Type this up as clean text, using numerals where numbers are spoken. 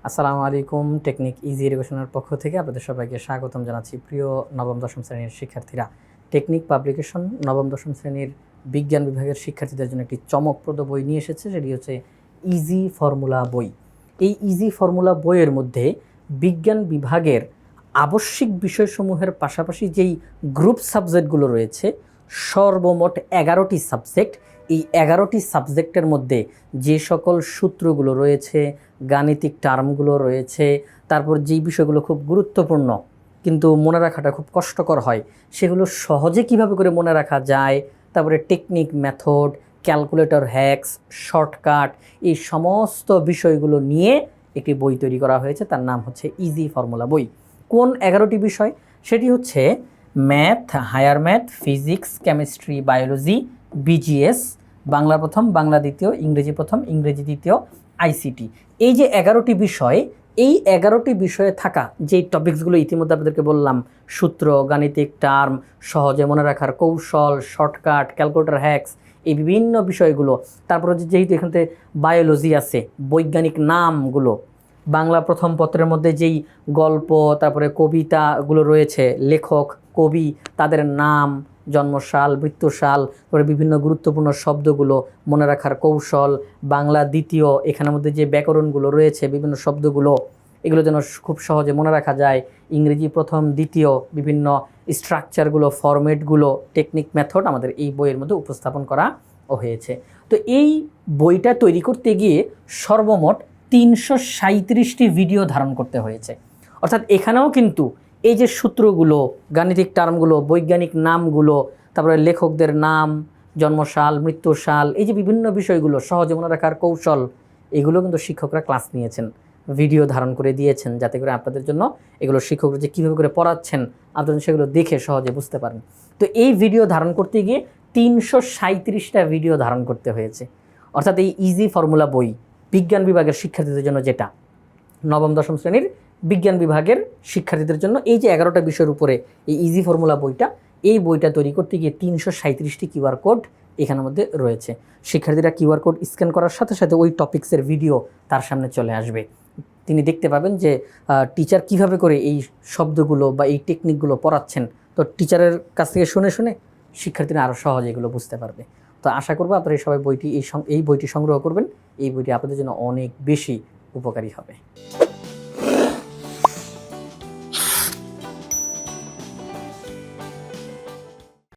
আসসালামু আলাইকুম। Technique easy এডুকেশনের পক্ষ থেকে আপনাদের সবাইকে স্বাগতম জানাচ্ছি। প্রিয় নবম দশম শ্রেণীর শিক্ষার্থীরা, টেকনিক পাবলিকেশন নবম দশম শ্রেণীর বিজ্ঞান বিভাগের শিক্ষার্থীদের জন্য একটি চমকপ্রদ বই নিয়ে এসেছে, সেটি হচ্ছে ইজি ফর্মুলা বই। এই ইজি ফর্মুলা বইয়ের মধ্যে বিজ্ঞান বিভাগের আবশ্যিক বিষয়সমূহের পাশাপাশি যেই গ্রুপ সাবজেক্টগুলো রয়েছে, সর্বমোট 11টি সাবজেক্ট। এই 11টি সাবজেক্টের মধ্যে যে সকল সূত্রগুলো রয়েছে, গাণিতিক টার্মগুলো রয়েছে, তারপর যেই বিষয়গুলো খুব গুরুত্বপূর্ণ কিন্তু মনে রাখাটা খুব কষ্টকর হয়, সেগুলো সহজে কিভাবে করে মনে রাখা যায়, তারপরে technique, method, calculator hacks, shortcut, এই সমস্ত বিষয়গুলো নিয়ে একটি বই তৈরি করা হয়েছে। তার নাম হচ্ছে ইজি ফর্মুলা বই। কোন 11টি বিষয়? সেটি হচ্ছে math, higher math, physics, chemistry, biology, BGS, Bangla প্রথম, বাংলা দ্বিতীয়, ইংরেজি প্রথম, ইংরেজি দ্বিতীয়, আইসিটি। এই যে 11টি বিষয়, এই 11টি বিষয়ে থাকা যেই টপিকসগুলো ইতিমধ্যে আপনাদেরকে বললাম, সূত্র, গাণিতিক টার্ম, সহজে মনে রাখার কৌশল, শর্টকাট, ক্যালকুলেটর হ্যাকস, এই বিভিন্ন বিষয়গুলো, তারপরে যেহেতু এখানে বায়োলজি আছে, বৈজ্ঞানিক নামগুলো, বাংলা প্রথম পত্রের মধ্যে যেই গল্প, তারপরে কবিতাগুলো রয়েছে, লেখক, কবি, তাদের নাম, জন্মসাল, মৃত্যুসাল, তারপরে বিভিন্ন গুরুত্বপূর্ণ শব্দগুলো মনে রাখার কৌশল, বাংলা দ্বিতীয়, এখানের মধ্যে যে ব্যাকরণগুলো রয়েছে, বিভিন্ন শব্দগুলো, এগুলো যেন খুব সহজে মনে রাখা যায়, ইংরেজি প্রথম, দ্বিতীয়, বিভিন্ন স্ট্রাকচারগুলো, ফরম্যাটগুলো, টেকনিক, মেথড আমাদের এই বইয়ের মধ্যে উপস্থাপন করা হয়েছে। তো এই বইটা তৈরি করতে গিয়ে সর্বমোট 337টি ভিডিও ধারণ করতে হয়েছে। অর্থাৎ এখানেও কিন্তু এই যে সূত্রগুলো, গাণিতিক টার্মগুলো, বৈজ্ঞানিক নামগুলো, তারপরে লেখকদের নাম, জন্মসাল, মৃত্যুসাল, এই যে বিভিন্ন বিষয়গুলো, সহজে মনে রাখার কৌশল, এগুলো কিন্তু শিক্ষকরা ক্লাস নিয়েছেন, ভিডিও ধারণ করে দিয়েছেন, যাতে করে আপনাদের জন্য এগুলো শিক্ষকরা যে কীভাবে করে পড়াচ্ছেন আপনারা সেগুলো দেখে সহজে বুঝতে পারেন। তো এই ভিডিও ধারণ করতে গিয়ে 337টা ভিডিও ধারণ করতে হয়েছে। অর্থাৎ এই ইজি ফর্মুলা বই বিজ্ঞান বিভাগের শিক্ষার্থীদের জন্য, যেটা নবম দশম শ্রেণীর বিজ্ঞান বিভাগের শিক্ষার্থীদের জন্য, এই যে 11টা বিষয়ের উপরে এই ইজি ফর্মুলা বইটা, এই বইটা তৈরি করতে গিয়ে 337টি কিউআর কোড এখানের মধ্যে রয়েছে। শিক্ষার্থীরা কিউআর কোড স্ক্যান করার সাথে সাথে ওই টপিক্সের ভিডিও তার সামনে চলে আসবে। তিনি দেখতে পাবেন যে টিচার কিভাবে করে এই শব্দগুলো বা এই টেকনিকগুলো পড়াচ্ছেন। তো টিচারের কাছ থেকে শুনে শুনে শিক্ষার্থীরা আরও সহজে এগুলো বুঝতে পারবে। তো আশা করব আপনারা সবাই এই বইটি সংগ্রহ করবেন। এই বইটি আপনাদের জন্য অনেক বেশি উপকারী হবে।